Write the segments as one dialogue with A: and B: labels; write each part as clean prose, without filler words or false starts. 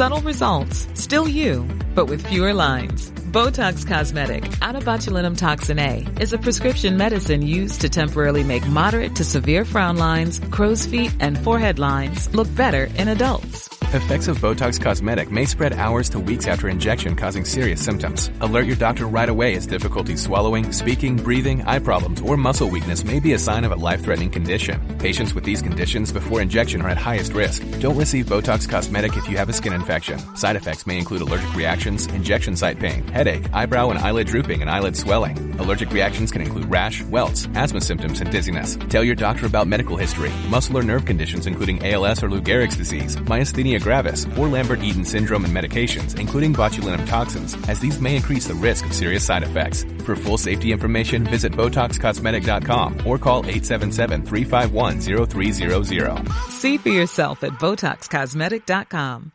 A: Subtle results, still you, but with fewer lines. Botox Cosmetic, out of botulinum toxin A, is a prescription medicine used to temporarily make moderate to severe frown lines, crow's feet, and forehead lines look better in adults.
B: Effects of Botox Cosmetic may spread hours to weeks after injection, causing serious symptoms. Alert your doctor right away as difficulty swallowing, speaking, breathing, eye problems, or muscle weakness may be a sign of a life-threatening condition. Patients with these conditions before injection are at highest risk. Don't receive Botox Cosmetic if you have a skin infection. Side effects may include allergic reactions, injection site pain, headache, eyebrow and eyelid drooping, and eyelid swelling. Allergic reactions can include rash, welts, asthma symptoms, and dizziness. Tell your doctor about medical history, muscle or nerve conditions including ALS or Lou Gehrig's disease, myasthenia gravis, or Lambert-Eaton syndrome, and medications, including botulinum toxins, as these may increase the risk of serious side effects. For full safety information, visit BotoxCosmetic.com or call 877-351-0300.
A: See for yourself at BotoxCosmetic.com.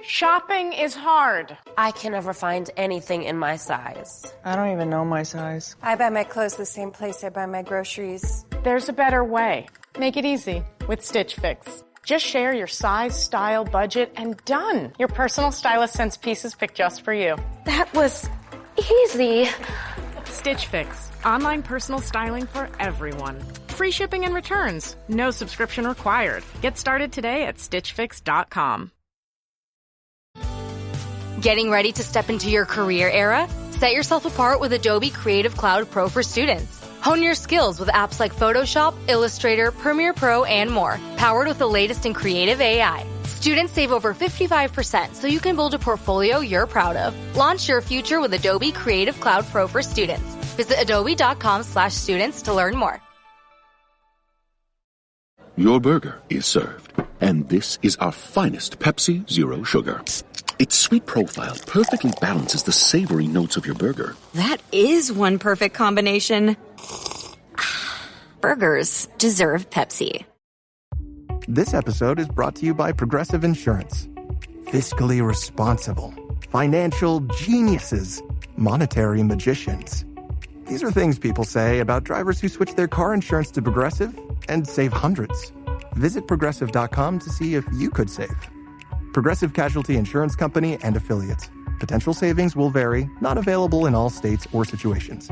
C: Shopping is hard.
D: I can never find anything in my size.
E: I don't even know my size.
F: I buy my clothes the same place I buy my groceries.
C: There's a better way. Make it easy with Stitch Fix. Just share your size, style, budget, and done. Your personal stylist sends pieces picked just for you.
F: That was easy.
C: Stitch Fix. Online personal styling for everyone. Free shipping and returns. No subscription required. Get started today at StitchFix.com.
G: Getting ready to step into your career era? Set yourself apart with Adobe Creative Cloud Pro for students. Hone your skills with apps like Photoshop, Illustrator, Premiere Pro, and more, powered with the latest in creative AI. Students save over 55% so you can build a portfolio you're proud of. Launch your future with Adobe Creative Cloud Pro for students. Visit adobe.com/students to learn more.
H: Your burger is served, and this is our finest Pepsi Zero Sugar. Its sweet profile perfectly balances the savory notes of your burger.
I: That is one perfect combination. Burgers deserve Pepsi.
J: This episode is brought to you by Progressive Insurance. Fiscally responsible, financial geniuses, monetary magicians. These are things people say about drivers who switch their car insurance to Progressive and save hundreds. Visit Progressive.com to see if you could save. Progressive Casualty Insurance Company and Affiliates. Potential savings will vary, not available in all states or situations.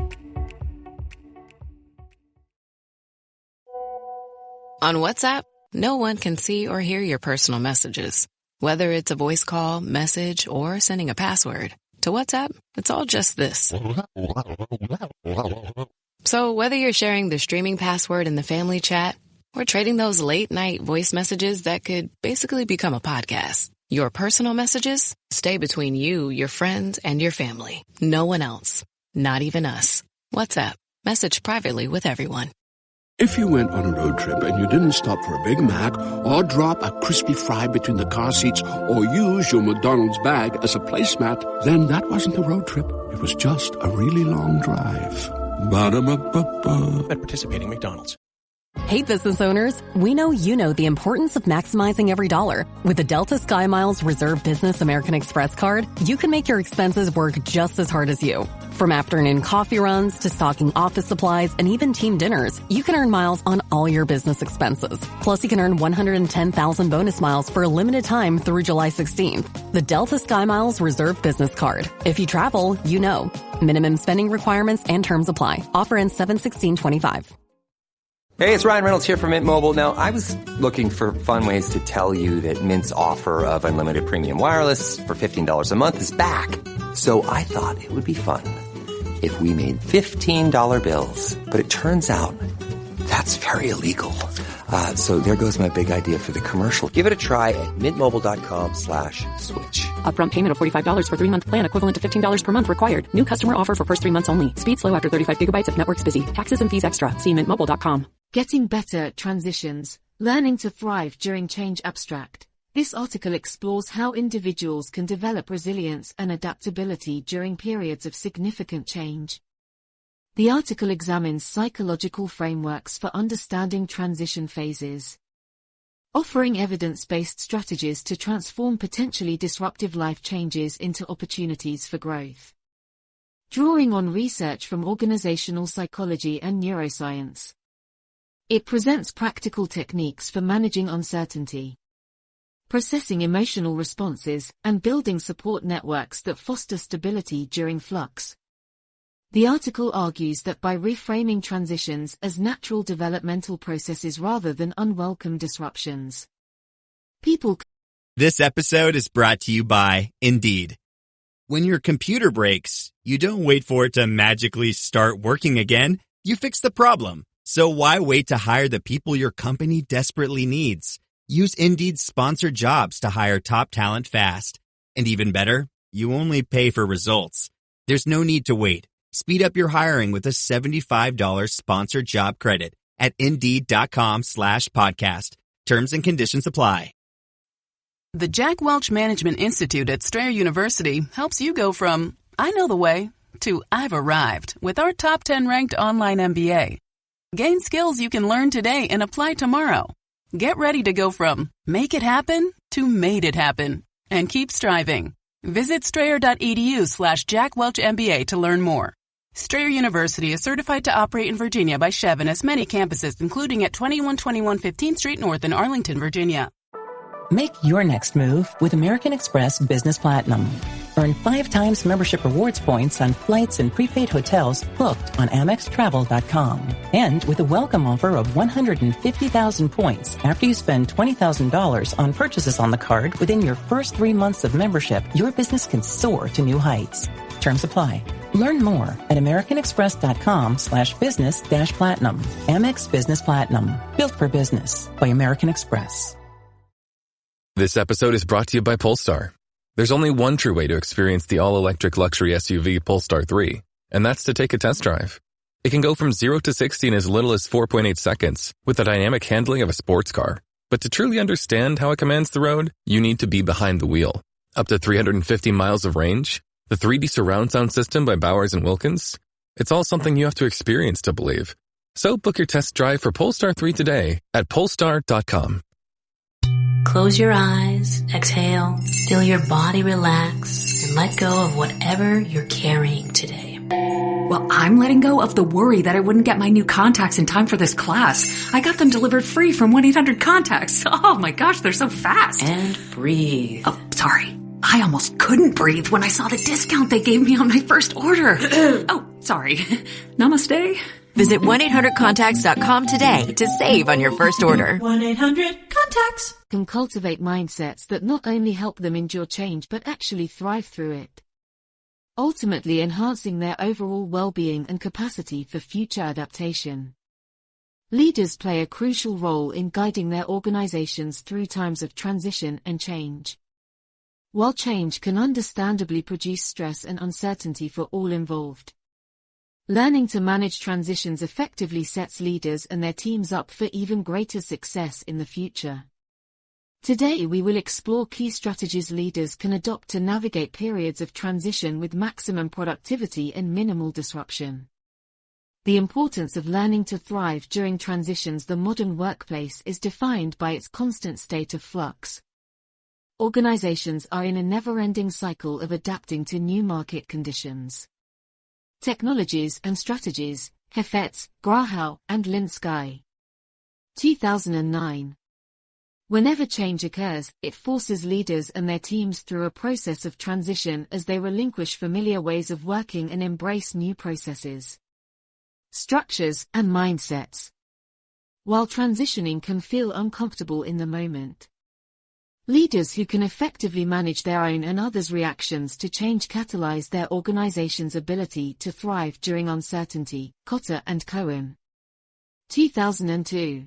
K: On WhatsApp, no one can see or hear your personal messages. Whether it's a voice call, message, or sending a password. To WhatsApp, it's all just this. So whether you're sharing the streaming password in the family chat or trading those late-night voice messages that could basically become a podcast, your personal messages stay between you, your friends, and your family. No one else. Not even us. WhatsApp. Message privately with everyone.
L: If you went on a road trip and you didn't stop for a Big Mac or drop a crispy fry between the car seats or use your McDonald's bag as a placemat, then that wasn't a road trip. It was just a really long drive. Ba-da-ba-ba-ba.
M: At participating McDonald's.
N: Hey, business owners, we know you know the importance of maximizing every dollar. With the Delta SkyMiles Reserve Business American Express card, you can make your expenses work just as hard as you. From afternoon coffee runs to stocking office supplies and even team dinners, you can earn miles on all your business expenses. Plus, you can earn 110,000 bonus miles for a limited time through July 16th. The Delta SkyMiles Reserve Business Card. If you travel, you know. Minimum spending requirements and terms apply. Offer ends 7/16/25.
O: Hey, it's Ryan Reynolds here from Mint Mobile. Now, I was looking for fun ways to tell you that Mint's offer of unlimited premium wireless for $15 a month is back. So I thought it would be fun if we made $15 bills. But it turns out that's very illegal. So there goes my big idea for the commercial. Give it a try at mintmobile.com/switch.
P: Upfront payment of $45 for 3-month plan equivalent to $15 per month required. New customer offer for first 3 months only. Speed slow after 35 gigabytes if network's busy. Taxes and fees extra. See mintmobile.com.
Q: Getting better at transitions, learning to thrive during change abstract. This article explores how individuals can develop resilience and adaptability during periods of significant change. The article examines psychological frameworks for understanding transition phases, offering evidence-based strategies to transform potentially disruptive life changes into opportunities for growth. Drawing on research from organizational psychology and neuroscience, it presents practical techniques for managing uncertainty. processing emotional responses, and building support networks that foster stability during flux. The article argues that by reframing transitions as natural developmental processes rather than unwelcome disruptions, people.
E: This episode is brought to you by Indeed. When your computer breaks, you don't wait for it to magically start working again. You fix the problem. So why wait to hire the people your company desperately needs? Use Indeed's sponsored jobs to hire top talent fast. And even better, you only pay for results. There's no need to wait. Speed up your hiring with a $75 sponsored job credit at Indeed.com/podcast. Terms and conditions apply.
M: The Jack Welch Management Institute at Strayer University helps you go from, I know the way, to I've arrived with our top 10 ranked online MBA. Gain skills you can learn today and apply tomorrow. Get ready to go from make it happen to made it happen and keep striving. Visit strayer.edu/Jack Welch MBA to learn more. Strayer University is certified to operate in Virginia by Chev and has many campuses, including at 2121 15th Street North in Arlington, Virginia.
R: Make your next move with American Express Business Platinum. Earn 5 times membership rewards points on flights and prepaid hotels booked on AmexTravel.com. And with a welcome offer of 150,000 points after you spend $20,000 on purchases on the card within your first 3 months of membership, your business can soar to new heights. Terms apply. Learn more at americanexpress.com/business-platinum. Amex Business Platinum. Built for business by American Express.
S: This episode is brought to you by Polestar. There's only one true way to experience the all-electric luxury SUV Polestar 3, and that's to take a test drive. It can go from 0 to 60 in as little as 4.8 seconds with the dynamic handling of a sports car. But to truly understand how it commands the road, you need to be behind the wheel. Up to 350 miles of range, the 3D surround sound system by Bowers & Wilkins. It's all something you have to experience to believe. So book your test drive for Polestar 3 today at Polestar.com.
T: Close your eyes, exhale, feel your body relax, and let go of whatever you're carrying today.
U: Well, I'm letting go of the worry that I wouldn't get my new contacts in time for this class. I got them delivered free from 1-800-CONTACTS. Oh my gosh, they're so fast.
T: And breathe.
U: Oh, sorry. I almost couldn't breathe when I saw the discount they gave me on my first order. Oh, sorry. Namaste.
V: Visit 1-800-CONTACTS.com today to save on your first order.
U: 1-800-CONTACTS
Q: can cultivate mindsets that not only help them endure change but actually thrive through it, ultimately enhancing their overall well-being and capacity for future adaptation. Leaders play a crucial role in guiding their organizations through times of transition and change. While change can understandably produce stress and uncertainty for all involved, learning to manage transitions effectively sets leaders and their teams up for even greater success in the future. Today we will explore key strategies leaders can adopt to navigate periods of transition with maximum productivity and minimal disruption. The importance of learning to thrive during transitions. The modern workplace is defined by its constant state of flux. Organizations are in a never-ending cycle of adapting to new market conditions, technologies and strategies. Heifetz, Grahau, and Linsky. 2009. Whenever change occurs, it forces leaders and their teams through a process of transition as they relinquish familiar ways of working and embrace new processes, structures, and mindsets. While transitioning can feel uncomfortable in the moment, leaders who can effectively manage their own and others' reactions to change catalyze their organization's ability to thrive during uncertainty. Cotter and Cohen. 2002.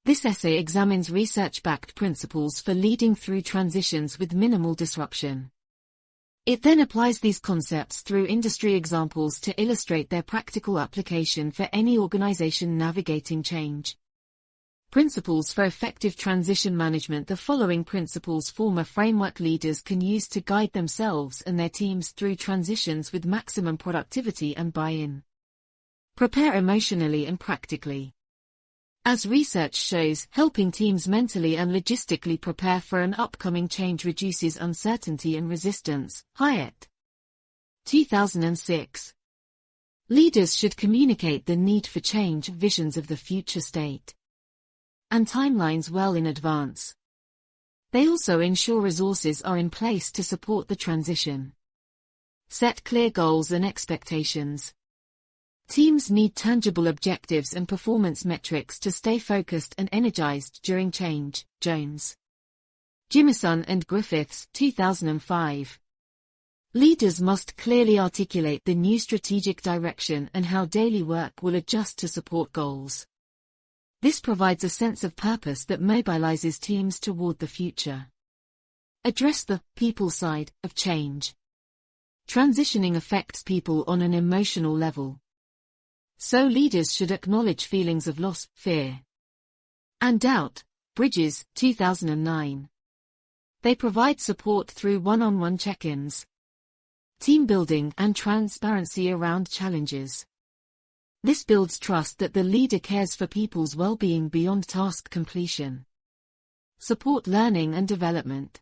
Q: This essay examines research-backed principles for leading through transitions with minimal disruption. It then applies these concepts through industry examples to illustrate their practical application for any organization navigating change. Principles for effective transition management. The following principles form a framework leaders can use to guide themselves and their teams through transitions with maximum productivity and buy-in. Prepare emotionally and practically. As research shows, helping teams mentally and logistically prepare for an upcoming change reduces uncertainty and resistance. Hyatt. 2006. Leaders should communicate the need for change, visions of the future state, and timelines well in advance. They also ensure resources are in place to support the transition. Set clear goals and expectations. Teams need tangible objectives and performance metrics to stay focused and energized during change. Jones, Jimison and Griffiths, 2005. Leaders must clearly articulate the new strategic direction and how daily work will adjust to support goals. This provides a sense of purpose that mobilizes teams toward the future. Address the people side of change. Transitioning affects people on an emotional level. So leaders should acknowledge feelings of loss, fear, and doubt. Bridges, 2009. They provide support through one-on-one check-ins, team building and transparency around challenges. This builds trust that the leader cares for people's well-being beyond task completion. Support learning and development.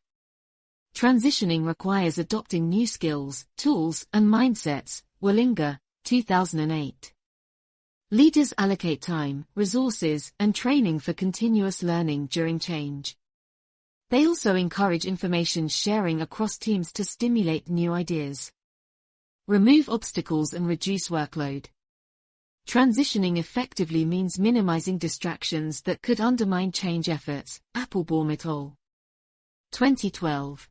Q: Transitioning requires adopting new skills, tools, and mindsets. Wallinger, 2008. Leaders allocate time, resources, and training for continuous learning during change. They also encourage information sharing across teams to stimulate new ideas. Remove obstacles and reduce workload. Transitioning effectively means minimizing distractions that could undermine change efforts. Applebaum et al. 2012.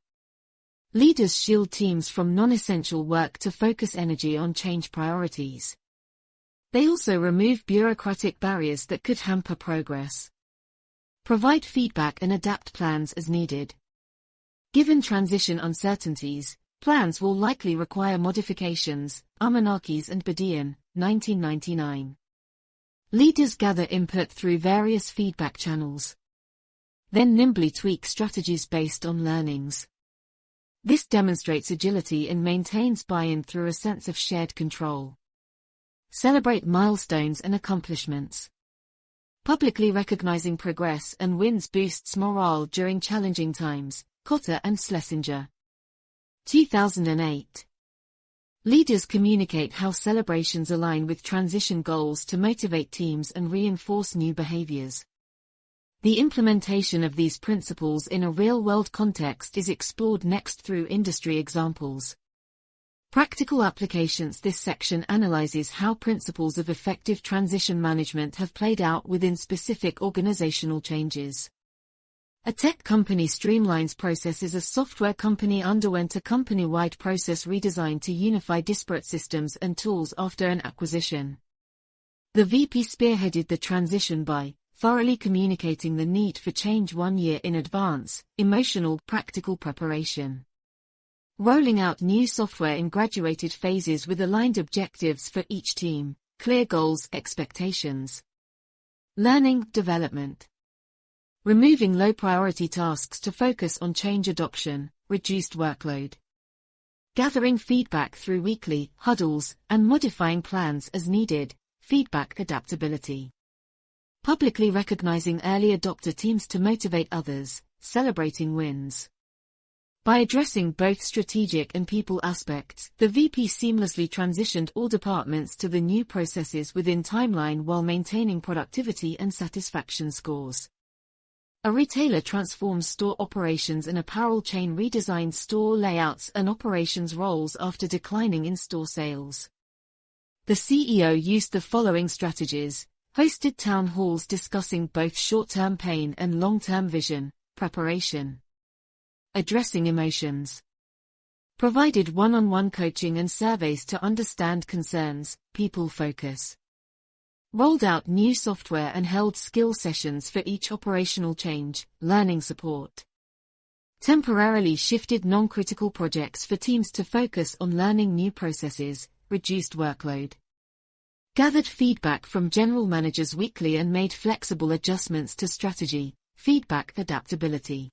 Q: Leaders shield teams from non-essential work to focus energy on change priorities. They also remove bureaucratic barriers that could hamper progress. Provide feedback and adapt plans as needed. Given transition uncertainties, plans will likely require modifications. Amanakis and Badian, 1999. Leaders gather input through various feedback channels. Then nimbly tweak strategies based on learnings. This demonstrates agility and maintains buy-in through a sense of shared control. Celebrate milestones and accomplishments. Publicly recognizing progress and wins boosts morale during challenging times. Cotter and Schlesinger, 2008. Leaders communicate how celebrations align with transition goals to motivate teams and reinforce new behaviors. The implementation of these principles in a real-world context is explored next through industry examples. Practical applications. This section analyzes how principles of effective transition management have played out within specific organizational changes. A tech company streamlines processes. A software company underwent a company-wide process redesign to unify disparate systems and tools after an acquisition. The VP spearheaded the transition by thoroughly communicating the need for change 1 year in advance. Emotional, practical preparation. Rolling out new software in graduated phases with aligned objectives for each team, clear goals, expectations. Learning, development. Removing low-priority tasks to focus on change adoption, reduced workload. Gathering feedback through weekly huddles and modifying plans as needed, feedback adaptability. Publicly recognizing early adopter teams to motivate others, celebrating wins. By addressing both strategic and people aspects, the VP seamlessly transitioned all departments to the new processes within timeline while maintaining productivity and satisfaction scores. A retailer transforms store operations. An apparel chain redesigns store layouts and operations roles after declining in-store sales. The CEO used the following strategies: hosted town halls discussing both short-term pain and long-term vision, preparation. Addressing emotions. Provided one-on-one coaching and surveys to understand concerns, people focus. Rolled out new software and held skill sessions for each operational change, learning support. Temporarily shifted non-critical projects for teams to focus on learning new processes, reduced workload. Gathered feedback from general managers weekly and made flexible adjustments to strategy, feedback adaptability.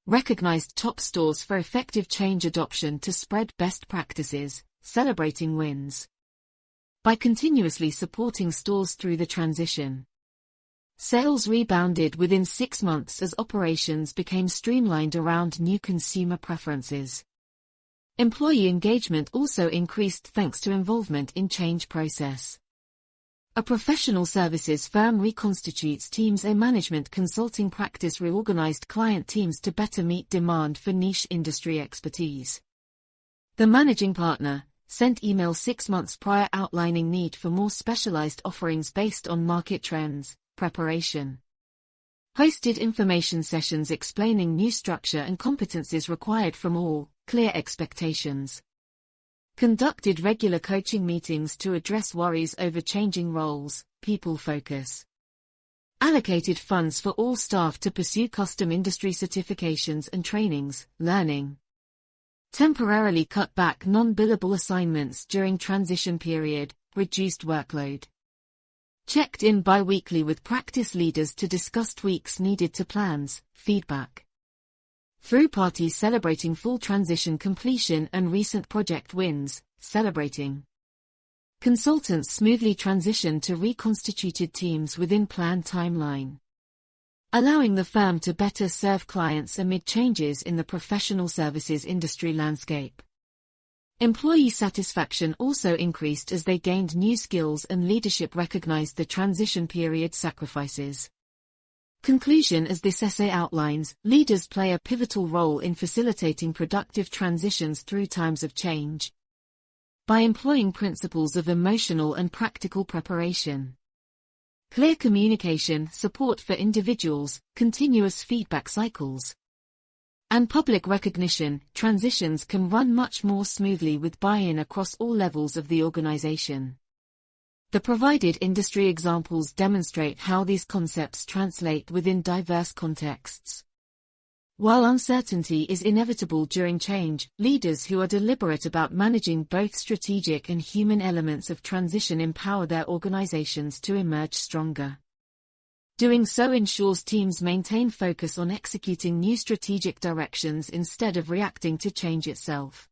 Q: Recognized top stores for effective change adoption to spread best practices, celebrating wins. By continuously supporting stores through the transition. Sales rebounded within 6 months as operations became streamlined around new consumer preferences. Employee engagement also increased thanks to involvement in change process. A professional services firm reconstitutes teams. A management consulting practice reorganized client teams to better meet demand for niche industry expertise. The managing partner sent email 6 months prior outlining need for more specialized offerings based on market trends. Preparation. Hosted information sessions explaining new structure and competencies required from all. Clear expectations. Conducted regular coaching meetings to address worries over changing roles. People focus. Allocated funds for all staff to pursue custom industry certifications and trainings. Learning. Temporarily cut back non-billable assignments during transition period. Reduced workload. Checked in bi-weekly with practice leaders to discuss tweaks needed to plans. Feedback. Through parties celebrating full transition completion and recent project wins. Celebrating. Consultants smoothly transition to reconstituted teams within planned timeline. Allowing the firm to better serve clients amid changes in the professional services industry landscape. Employee satisfaction also increased as they gained new skills and leadership recognized the transition period sacrifices. Conclusion. As this essay outlines, leaders play a pivotal role in facilitating productive transitions through times of change. By employing principles of emotional and practical preparation, clear communication, support for individuals, continuous feedback cycles, and public recognition, transitions can run much more smoothly with buy-in across all levels of the organization. The provided industry examples demonstrate how these concepts translate within diverse contexts. While uncertainty is inevitable during change, leaders who are deliberate about managing both strategic and human elements of transition empower their organizations to emerge stronger. Doing so ensures teams maintain focus on executing new strategic directions instead of reacting to change itself.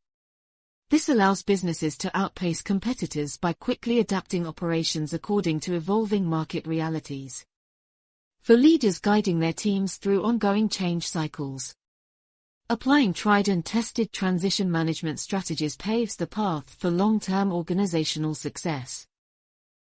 Q: This allows businesses to outpace competitors by quickly adapting operations according to evolving market realities. For leaders guiding their teams through ongoing change cycles, applying tried and tested transition management strategies paves the path for long-term organizational success.